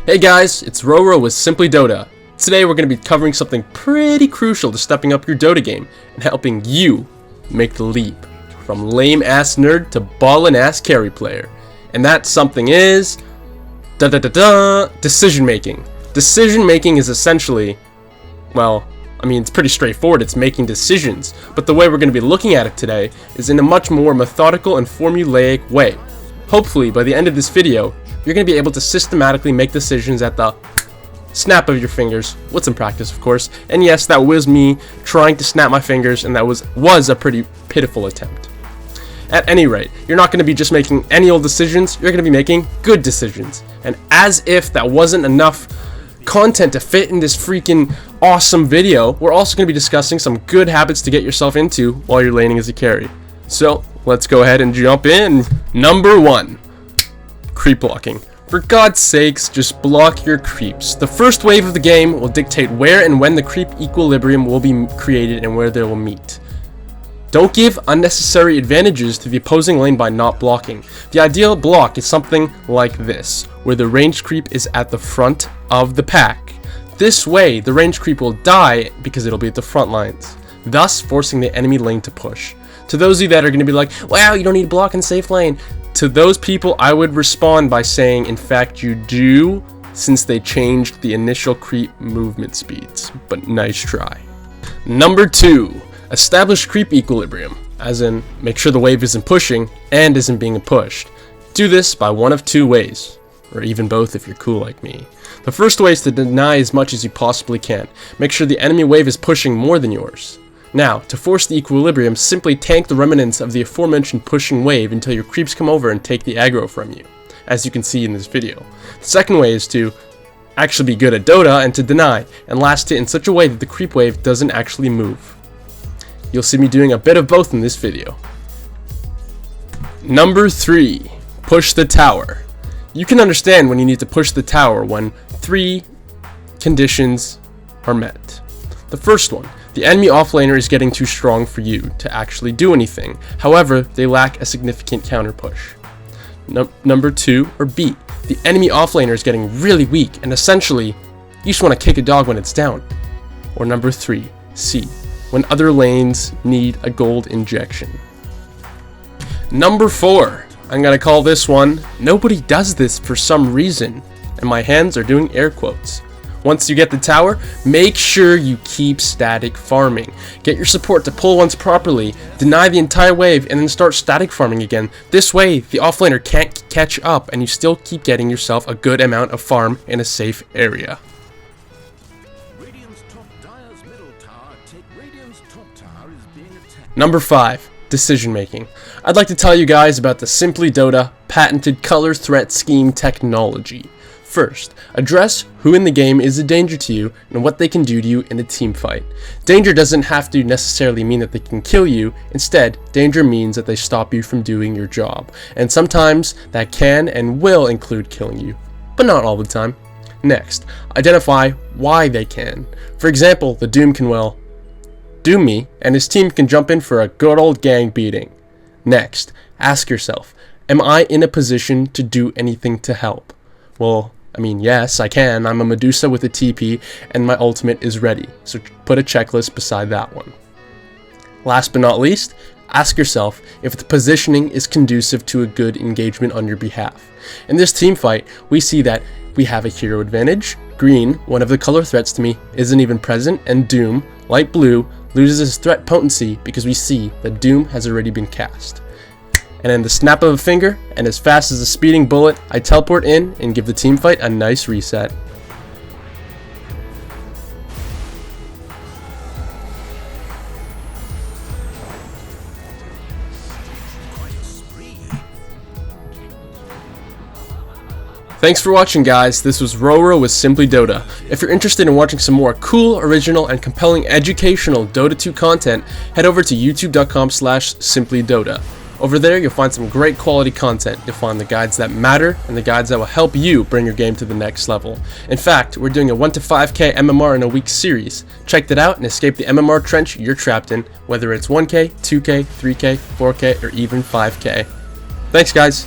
Hey guys, it's Roro with Simply Dota. Today we're going to be covering something pretty crucial to stepping up your Dota game and helping you make the leap from lame ass nerd to ballin' ass carry player. And that something is decision making. Decision making is essentially, well, it's pretty straightforward. It's making decisions, but the way we're going to be looking at it today is in a much more methodical and formulaic way. Hopefully by the end of this video you're going to be able to systematically make decisions at the snap of your fingers, with some practice of course. And yes, that was me trying to snap my fingers, and that was a pretty pitiful attempt. At any rate, you're not going to be just making any old decisions, you're going to be making good decisions. And as if that wasn't enough content to fit in this freaking awesome video, we're also going to be discussing some good habits to get yourself into while you're laning as a carry. So let's go ahead and jump in. Number 1. Creep blocking. For God's sakes, just block your creeps. The first wave of the game will dictate where and when the creep equilibrium will be created and where they will meet. Don't give unnecessary advantages to the opposing lane by not blocking. The ideal block is something like this, where the ranged creep is at the front of the pack. This way, the ranged creep will die because it'll be at the front lines, thus forcing the enemy lane to push. To those of you that are going to be like, wow, you don't need to block in safe lane. To those people, I would respond by saying, in fact, you do, since they changed the initial creep movement speeds. But nice try. Number 2, establish creep equilibrium, as in, make sure the wave isn't pushing and isn't being pushed. Do this by one of 2 ways, or even both if you're cool like me. The first way is to deny as much as you possibly can. Make sure the enemy wave is pushing more than yours. Now, to force the equilibrium, simply tank the remnants of the aforementioned pushing wave until your creeps come over and take the aggro from you, as you can see in this video. The second way is to actually be good at Dota and to deny, and last hit in such a way that the creep wave doesn't actually move. You'll see me doing a bit of both in this video. Number 3, push the tower. You can understand when you need to push the tower when 3 conditions are met. The first one, the enemy offlaner is getting too strong for you to actually do anything. However, they lack a significant counter push. Number 2, or B, the enemy offlaner is getting really weak and essentially you just want to kick a dog when it's down. Or number 3, C, when other lanes need a gold injection. Number 4, I'm going to call this one, nobody does this for some reason, and my hands are doing air quotes. Once you get the tower, make sure you keep static farming. Get your support to pull once properly, deny the entire wave, and then start static farming again. This way, the offlaner can't catch up, and you still keep getting yourself a good amount of farm in a safe area. Number 5, decision making. I'd like to tell you guys about the Simply Dota patented color threat scheme technology. First, address who in the game is a danger to you and what they can do to you in a team fight. Danger doesn't have to necessarily mean that they can kill you. Instead, danger means that they stop you from doing your job. And sometimes that can and will include killing you, but not all the time. Next, identify why they can. For example, the Doom can doom me and his team can jump in for a good old gang beating. Next, ask yourself, am I in a position to do anything to help? Well, yes, I can. I'm a Medusa with a TP, and my ultimate is ready. So put a checklist beside that one. Last but not least, ask yourself if the positioning is conducive to a good engagement on your behalf. In this team fight, we see that we have a hero advantage. Green, one of the color threats to me, isn't even present, and Doom, light blue, loses his threat potency because we see that Doom has already been cast. And in the snap of a finger, and as fast as a speeding bullet, I teleport in and give the team fight a nice reset. Thanks for watching guys, this was Roro with Simply Dota. If you're interested in watching some more cool, original, and compelling educational Dota 2 content, head over to youtube.com/simplydota. Over there, you'll find some great quality content. You'll find the guides that matter and the guides that will help you bring your game to the next level. In fact, we're doing a 1 to 5k MMR in a week series. Check that out and escape the MMR trench you're trapped in, whether it's 1k, 2k, 3k, 4k, or even 5k. Thanks guys.